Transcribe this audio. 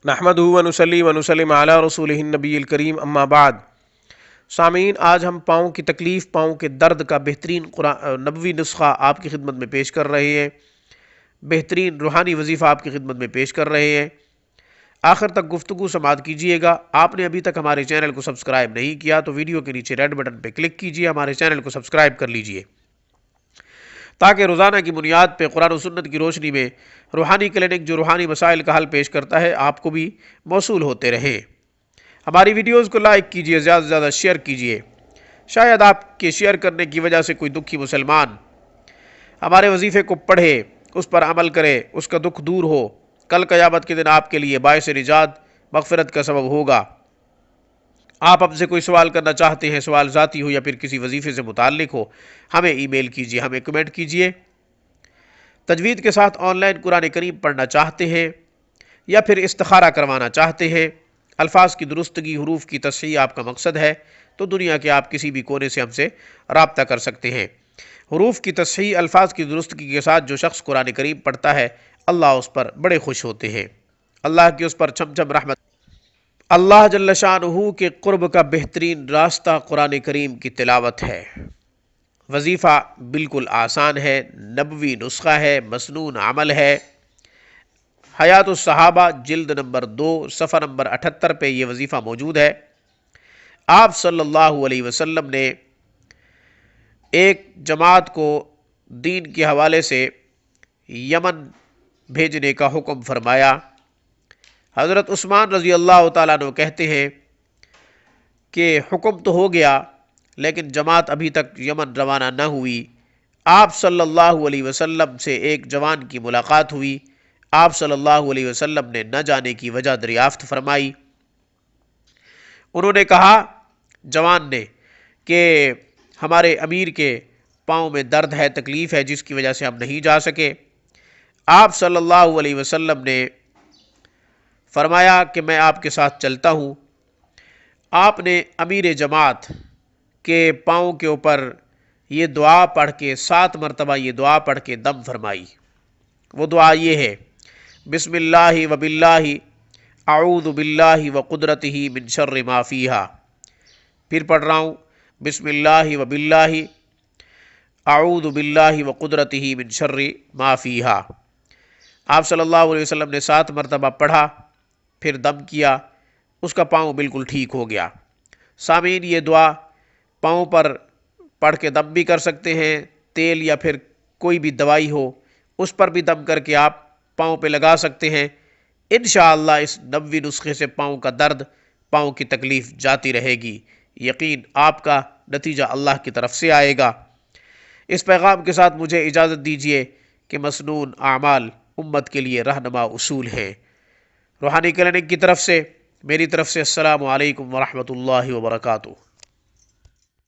نحمدہ و نصلی و نسلم علی رسولہ النبی الکریم اما بعد۔ سامعین، آج ہم پاؤں کی تکلیف، پاؤں کے درد کا بہترین نبوی نسخہ آپ کی خدمت میں پیش کر رہے ہیں، بہترین روحانی وظیفہ آپ کی خدمت میں پیش کر رہے ہیں۔ آخر تک گفتگو سماعت کیجئے گا۔ آپ نے ابھی تک ہمارے چینل کو سبسکرائب نہیں کیا تو ویڈیو کے نیچے ریڈ بٹن پہ کلک کیجئے، ہمارے چینل کو سبسکرائب کر لیجئے تاکہ روزانہ کی بنیاد پہ قرآن و سنت کی روشنی میں روحانی کلینک جو روحانی مسائل کا حل پیش کرتا ہے آپ کو بھی موصول ہوتے رہیں۔ ہماری ویڈیوز کو لائک کیجئے، زیادہ سے زیادہ شیئر کیجئے۔ شاید آپ کے شیئر کرنے کی وجہ سے کوئی دکھی مسلمان ہمارے وظیفے کو پڑھے، اس پر عمل کرے، اس کا دکھ دور ہو، کل قیامت کے دن آپ کے لیے باعث نجات، مغفرت کا سبب ہوگا۔ آپ اب سے کوئی سوال کرنا چاہتے ہیں، سوال ذاتی ہو یا پھر کسی وظیفے سے متعلق ہو، ہمیں ای میل کیجئے، ہمیں کمنٹ کیجئے۔ تجوید کے ساتھ آن لائن قرآن کریم پڑھنا چاہتے ہیں یا پھر استخارہ کروانا چاہتے ہیں، الفاظ کی درستگی، حروف کی تصحیح آپ کا مقصد ہے تو دنیا کے آپ کسی بھی کونے سے ہم سے رابطہ کر سکتے ہیں۔ حروف کی تصحیح، الفاظ کی درستگی کے ساتھ جو شخص قرآن کریم پڑھتا ہے اللہ اس پر بڑے خوش ہوتے ہیں، اللہ کی اس پر چھم چھم رحمت۔ اللہ جل شانہ کے قرب کا بہترین راستہ قرآن کریم کی تلاوت ہے۔ وظیفہ بالکل آسان ہے، نبوی نسخہ ہے، مسنون عمل ہے۔ حیات الصحابہ جلد نمبر 2 صفحہ نمبر 78 پہ یہ وظیفہ موجود ہے۔ آپ صلی اللہ علیہ وسلم نے ایک جماعت کو دین کے حوالے سے یمن بھیجنے کا حکم فرمایا۔ حضرت عثمان رضی اللہ تعالیٰ عنہ کہتے ہیں کہ حکم تو ہو گیا لیکن جماعت ابھی تک یمن روانہ نہ ہوئی۔ آپ صلی اللہ علیہ وسلم سے ایک جوان کی ملاقات ہوئی، آپ صلی اللہ علیہ وسلم نے نہ جانے کی وجہ دریافت فرمائی۔ انہوں نے کہا، جوان نے، کہ ہمارے امیر کے پاؤں میں درد ہے، تکلیف ہے جس کی وجہ سے ہم نہیں جا سکے۔ آپ صلی اللہ علیہ وسلم نے فرمایا کہ میں آپ کے ساتھ چلتا ہوں۔ آپ نے امیر جماعت کے پاؤں کے اوپر یہ دعا پڑھ کے 7 مرتبہ یہ دعا پڑھ کے دم فرمائی۔ وہ دعا یہ ہے، بسم اللہ و باللہ اعوذ باللہ و قدرتہ من شر ما فیہا۔ پھر پڑھ رہا ہوں، بسم اللہ و باللہ اعوذ باللہ و قدرتہ من شر ما فیہا۔ آپ صلی اللہ علیہ وسلم نے 7 مرتبہ پڑھا، پھر دم کیا، اس کا پاؤں بالکل ٹھیک ہو گیا۔ سامعین، یہ دعا پاؤں پر پڑھ کے دم بھی کر سکتے ہیں، تیل یا پھر کوئی بھی دوائی ہو اس پر بھی دم کر کے آپ پاؤں پہ لگا سکتے ہیں۔ انشاءاللہ اس نبوی نسخے سے پاؤں کا درد، پاؤں کی تکلیف جاتی رہے گی۔ یقین آپ کا نتیجہ اللہ کی طرف سے آئے گا۔ اس پیغام کے ساتھ مجھے اجازت دیجیے کہ مسنون اعمال امت کے لیے رہنما اصول ہیں۔ روحانی کلینک کی طرف سے، میری طرف سے السلام علیکم ورحمۃ اللہ وبرکاتہ۔